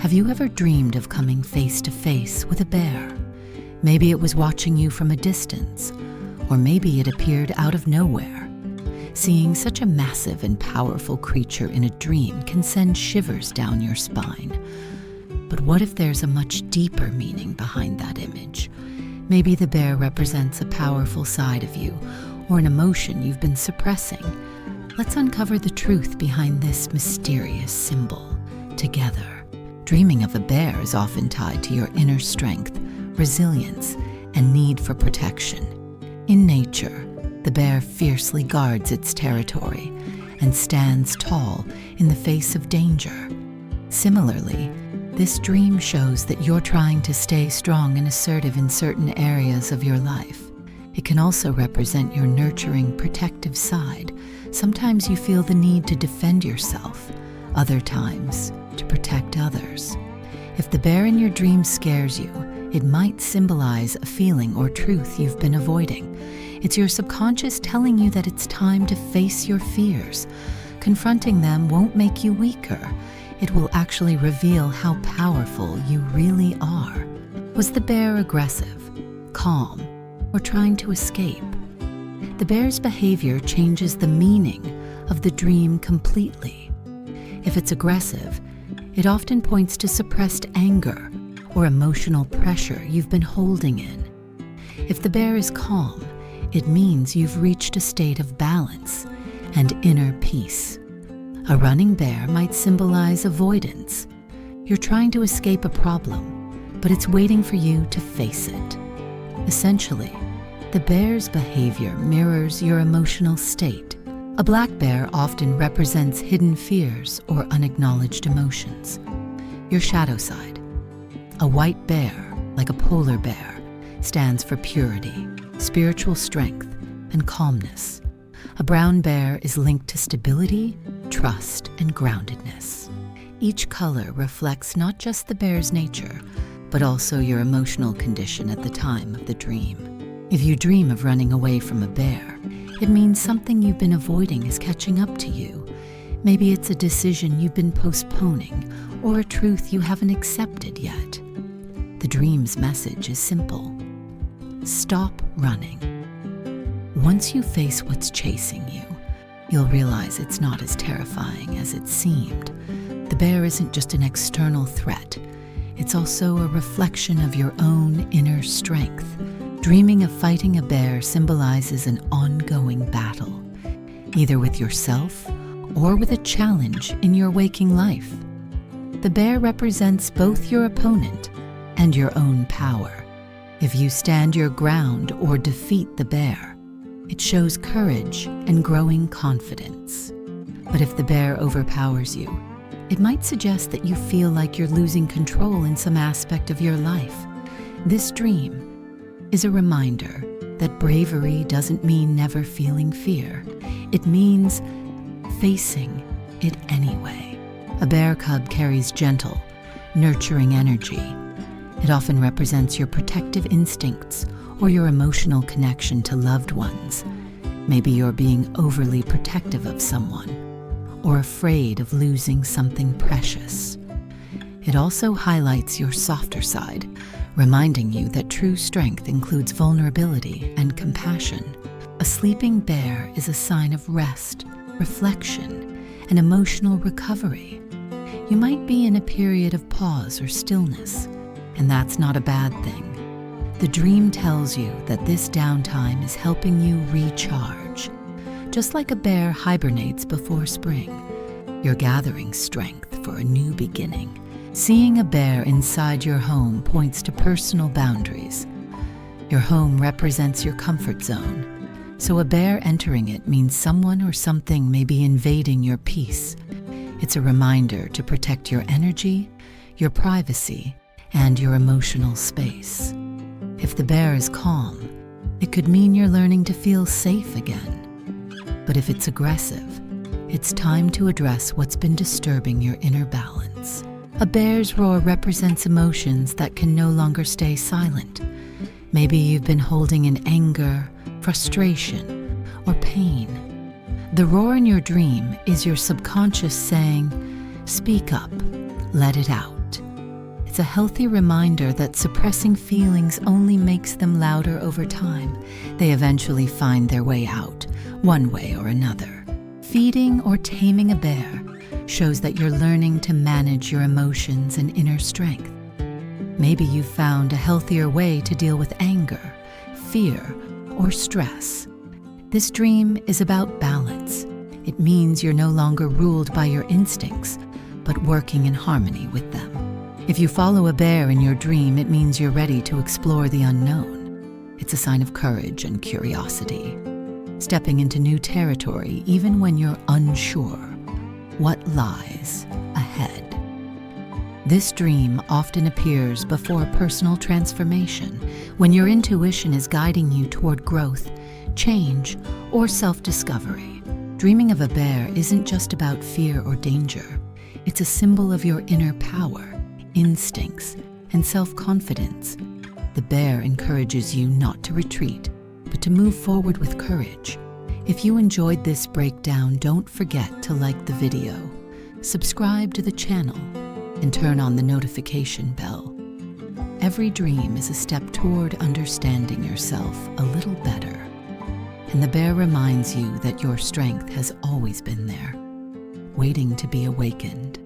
Have you ever dreamed of coming face to face with a bear? Maybe it was watching you from a distance, or maybe it appeared out of nowhere. Seeing such a massive and powerful creature in a dream can send shivers down your spine. But what if there's a much deeper meaning behind that image? Maybe the bear represents a powerful side of you, or an emotion you've been suppressing. Let's uncover the truth behind this mysterious symbol together. Dreaming of a bear is often tied to your inner strength, resilience, and need for protection. In nature, the bear fiercely guards its territory and stands tall in the face of danger. Similarly, this dream shows that you're trying to stay strong and assertive in certain areas of your life. It can also represent your nurturing, protective side. Sometimes you feel the need to defend yourself, other times to protect others. If the bear in your dream scares you, it might symbolize a feeling or truth you've been avoiding. It's your subconscious telling you that it's time to face your fears. Confronting them won't make you weaker. It will actually reveal how powerful you really are. Was the bear aggressive, calm, or trying to escape? The bear's behavior changes the meaning of the dream completely. If it's aggressive, it often points to suppressed anger or emotional pressure you've been holding in. If the bear is calm, it means you've reached a state of balance and inner peace. A running bear might symbolize avoidance. You're trying to escape a problem, but it's waiting for you to face it. Essentially, the bear's behavior mirrors your emotional state. A black bear often represents hidden fears or unacknowledged emotions. Your shadow side. A white bear, like a polar bear, stands for purity, spiritual strength, and calmness. A brown bear is linked to stability, trust, and groundedness. Each color reflects not just the bear's nature, but also your emotional condition at the time of the dream. If you dream of running away from a bear, it means something you've been avoiding is catching up to you. Maybe it's a decision you've been postponing, or a truth you haven't accepted yet. The dream's message is simple. Stop running. Once you face what's chasing you, you'll realize it's not as terrifying as it seemed. The bear isn't just an external threat. It's also a reflection of your own inner strength. Dreaming of fighting a bear symbolizes an ongoing battle, either with yourself or with a challenge in your waking life. The bear represents both your opponent and your own power. If you stand your ground or defeat the bear, it shows courage and growing confidence. But if the bear overpowers you, it might suggest that you feel like you're losing control in some aspect of your life. This dream is a reminder that bravery doesn't mean never feeling fear. It means facing it anyway. A bear cub carries gentle, nurturing energy. It often represents your protective instincts or your emotional connection to loved ones. Maybe you're being overly protective of someone or afraid of losing something precious. It also highlights your softer side, reminding you that true strength includes vulnerability and compassion. A sleeping bear is a sign of rest, reflection, and emotional recovery. You might be in a period of pause or stillness, and that's not a bad thing. The dream tells you that this downtime is helping you recharge. Just like a bear hibernates before spring, you're gathering strength for a new beginning. Seeing a bear inside your home points to personal boundaries. Your home represents your comfort zone, so a bear entering it means someone or something may be invading your peace. It's a reminder to protect your energy, your privacy, and your emotional space. If the bear is calm, it could mean you're learning to feel safe again. But if it's aggressive, it's time to address what's been disturbing your inner balance. A bear's roar represents emotions that can no longer stay silent. Maybe you've been holding in anger, frustration, or pain. The roar in your dream is your subconscious saying, "Speak up, let it out." It's a healthy reminder that suppressing feelings only makes them louder over time. They eventually find their way out, one way or another. Feeding or taming a bear shows that you're learning to manage your emotions and inner strength. Maybe you've found a healthier way to deal with anger, fear, or stress. This dream is about balance. It means you're no longer ruled by your instincts, but working in harmony with them. If you follow a bear in your dream, it means you're ready to explore the unknown. It's a sign of courage and curiosity, stepping into new territory even when you're unsure what lies ahead. This dream often appears before personal transformation, when your intuition is guiding you toward growth, change, or self-discovery. Dreaming of a bear isn't just about fear or danger. It's a symbol of your inner power, instincts, and self-confidence. The bear encourages you not to retreat, but to move forward with courage. If you enjoyed this breakdown, don't forget to like the video, subscribe to the channel, and turn on the notification bell. Every dream is a step toward understanding yourself a little better, and the bear reminds you that your strength has always been there, waiting to be awakened.